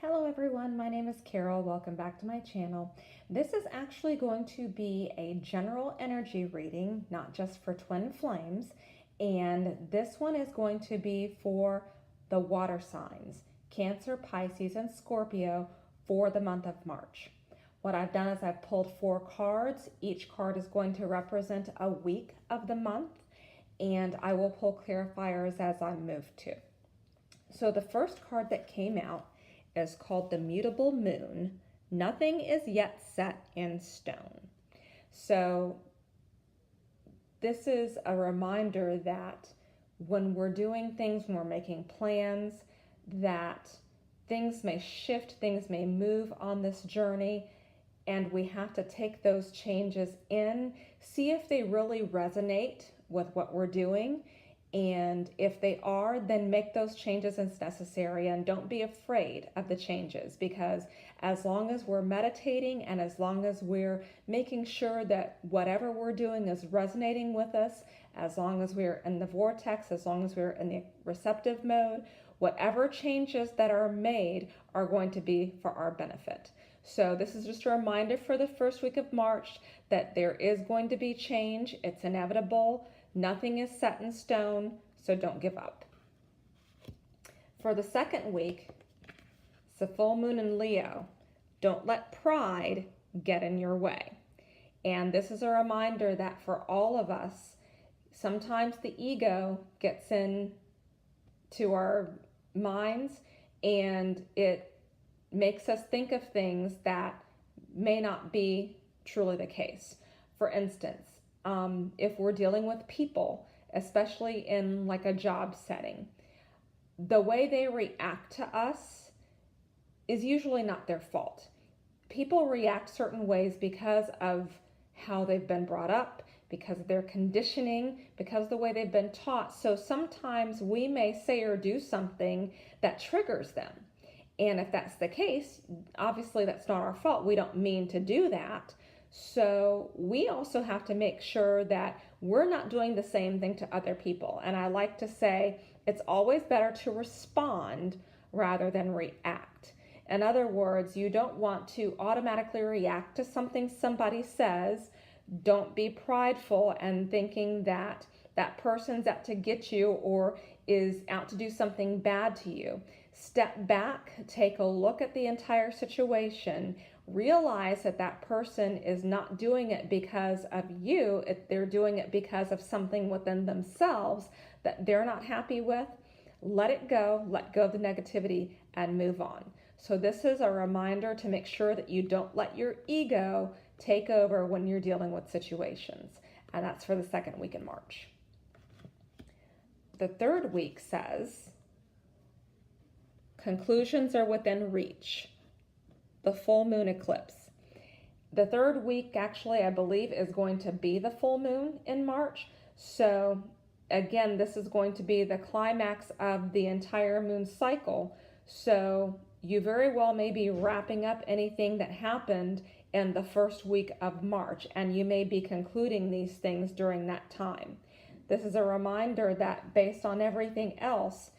Hello everyone, my name is Carol. Welcome back to my channel. This is actually going to be a general energy reading, not just for twin flames. And this one is going to be for the water signs, Cancer, Pisces, and Scorpio for the month of March. What I've done is I've pulled 4 cards. Each card is going to represent a week of the month, and I will pull clarifiers as I move to. So the first card that came out is called the Mutable Moon. Nothing is yet set in stone. So this is a reminder that when we're doing things, when we're making plans, that things may shift, things may move on this journey, and we have to take those changes in, see if they really resonate with what we're doing. And if they are, then make those changes as necessary, and don't be afraid of the changes, because as long as we're meditating and as long as we're making sure that whatever we're doing is resonating with us, as long as we're in the vortex, as long as we're in the receptive mode, whatever changes that are made are going to be for our benefit. So this is just a reminder for the first week of March that there is going to be change. It's inevitable. Nothing is set in stone, so don't give up. For the second week, it's a full moon in Leo. Don't let pride get in your way. And this is a reminder that for all of us, sometimes the ego gets in to our minds and it makes us think of things that may not be truly the case. For instance, if we're dealing with people, especially in like a job setting, the way they react to us is usually not their fault. People react certain ways because of how they've been brought up, because of their conditioning, because of the way they've been taught. So sometimes we may say or do something that triggers them. And if that's the case, obviously that's not our fault. We don't mean to do that. So we also have to make sure that we're not doing the same thing to other people. And I like to say it's always better to respond rather than react. In other words, you don't want to automatically react to something somebody says. Don't be prideful and thinking that that person's out to get you or is out to do something bad to you. Step back, take a look at the entire situation. Realize that that person is not doing it because of you. They're doing it because of something within themselves that they're not happy with. Let it go, let go of the negativity, and move on. So this is a reminder to make sure that you don't let your ego take over when you're dealing with situations. And that's for the second week in March. The third week says, conclusions are within reach. The full moon eclipse. The third week, actually, I believe, is going to be the full moon in March. So again, this is going to be the climax of the entire moon cycle. So you very well may be wrapping up anything that happened in the first week of March, and you may be concluding these things during that time. This is a reminder that based on everything else,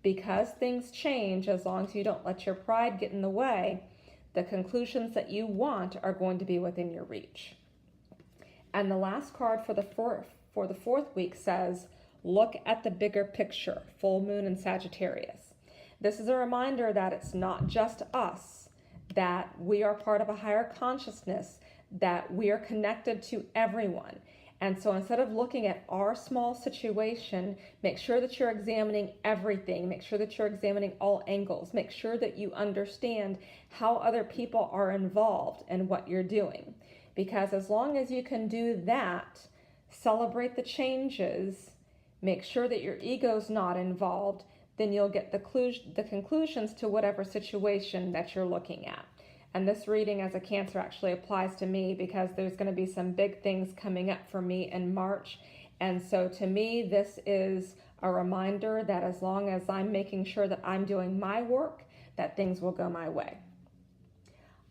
because things change, as long as you don't let your pride get in the way, the conclusions that you want are going to be within your reach. And the last card for the fourth week says, look at the bigger picture, full moon in Sagittarius. This is a reminder that it's not just us, that we are part of a higher consciousness, that we are connected to everyone. And so instead of looking at our small situation, make sure that you're examining everything. Make sure that you're examining all angles. Make sure that you understand how other people are involved in what you're doing. Because as long as you can do that, celebrate the changes, make sure that your ego's not involved, then you'll get the conclusions to whatever situation that you're looking at. And this reading as a Cancer actually applies to me because there's going to be some big things coming up for me in March. And so to me, this is a reminder that as long as I'm making sure that I'm doing my work, that things will go my way.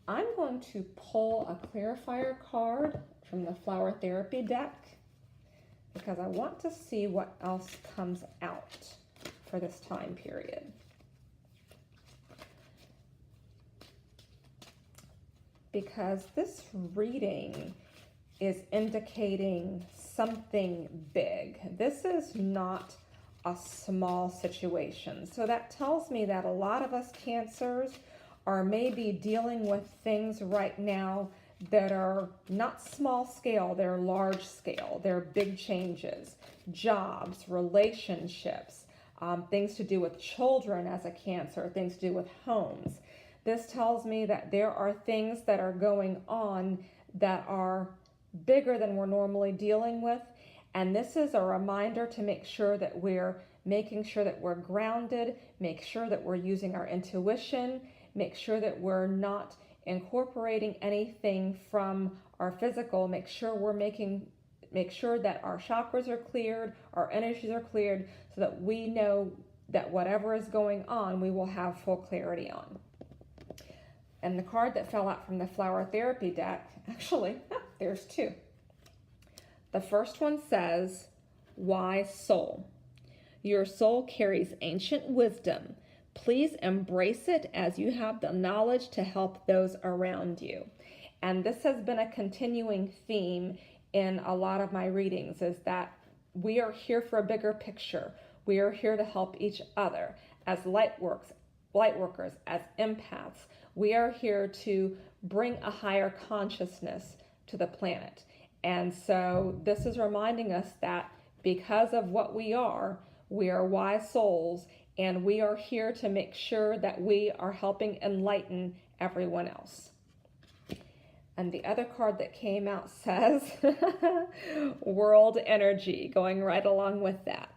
I'm going to pull a clarifier card from the Flower Therapy deck because I want to see what else comes out for this time period. because this reading is indicating something big. This is not a small situation. So that tells me that a lot of us Cancers are maybe dealing with things right now that are not small scale, they're large scale, they're big changes, jobs, relationships, things to do with children as a Cancer, things to do with homes. This tells me that there are things that are going on that are bigger than we're normally dealing with. And this is a reminder to make sure that we're making sure that we're grounded, make sure that we're using our intuition, make sure that we're not incorporating anything from our physical, make sure that our chakras are cleared, our energies are cleared, so that we know that whatever is going on, we will have full clarity on. And the card that fell out from the flower therapy deck, actually, there's two. The first one says, Wise Soul. Your soul carries ancient wisdom. Please embrace it as you have the knowledge to help those around you. And this has been a continuing theme in a lot of my readings, is that we are here for a bigger picture. We are here to help each other as light workers, as empaths. We are here to bring a higher consciousness to the planet. And so this is reminding us that because of what we are wise souls, and we are here to make sure that we are helping enlighten everyone else. And the other card that came out says, World Energy, going right along with that.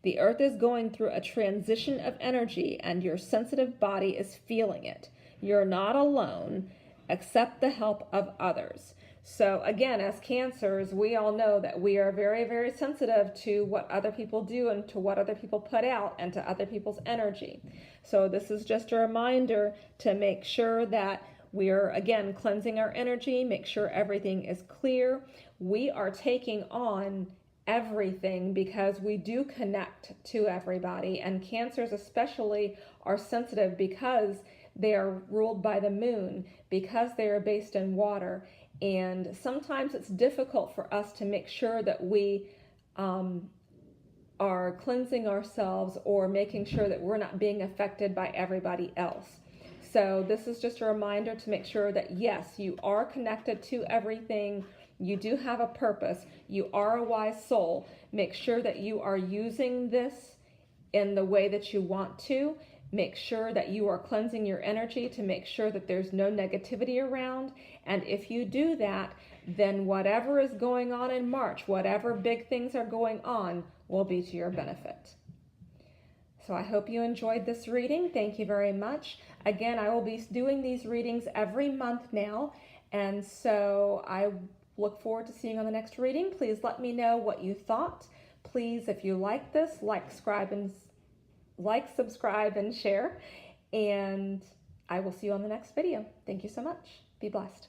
The earth is going through a transition of energy, and your sensitive body is feeling it. You're not alone. Accept the help of others. So again, as Cancers, we all know that we are very, very sensitive to what other people do and to what other people put out and to other people's energy. So this is just a reminder to make sure that we're, again, cleansing our energy, make sure everything is clear. We are taking on everything because we do connect to everybody, and Cancers especially are sensitive because they are ruled by the moon, because they are based in water. And sometimes it's difficult for us to make sure that we are cleansing ourselves or making sure that we're not being affected by everybody else. So this is just a reminder to make sure that yes, you are connected to everything. You do have a purpose. You are a wise soul. Make sure that you are using this in the way that you want to. Make sure that you are cleansing your energy to make sure that there's no negativity around. And if you do that, then whatever is going on in March, whatever big things are going on, will be to your benefit. So I hope you enjoyed this reading. Thank you very much. Again, I will be doing these readings every month now. And so I look forward to seeing you on the next reading. Please let me know what you thought. Please, if you like this, subscribe, and share. And I will see you on the next video. Thank you so much. Be blessed.